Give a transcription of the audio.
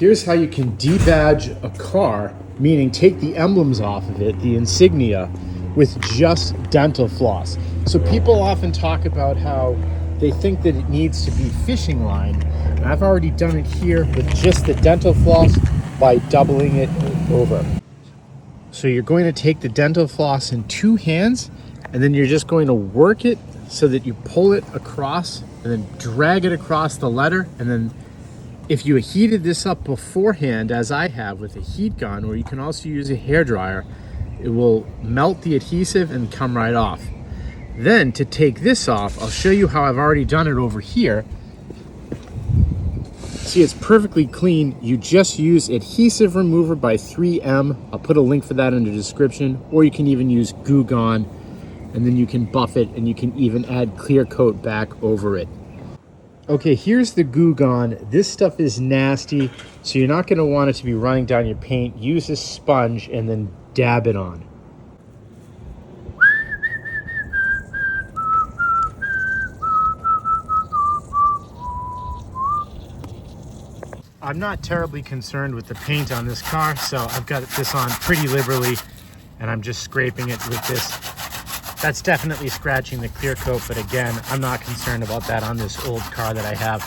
Here's how you can debadge a car, meaning take the emblems off of it, the insignia, with just dental floss. So people often talk about how they think that it needs to be fishing line. And I've already done it here with just the dental floss by doubling it over. So you're going to take the dental floss in two hands, and then you're just going to work it so that you pull it across and then drag it across the letter. And then if you heated this up beforehand, as I have with a heat gun, or you can also use a hairdryer, it will melt the adhesive and come right off. Then to take this off, I'll show you how I've already done it over here. See, it's perfectly clean. You just use adhesive remover by 3M. I'll put a link for that in the description, or you can even use Goo Gone, and then you can buff it, and you can even add clear coat back over it. Okay, here's the Goo Gone. This stuff is nasty, so you're not gonna want it to be running down your paint. Use a sponge and then dab it on. I'm not terribly concerned with the paint on this car, so I've got this on pretty liberally, and I'm just scraping it with this. That's definitely scratching the clear coat, but again, I'm not concerned about that on this old car that I have.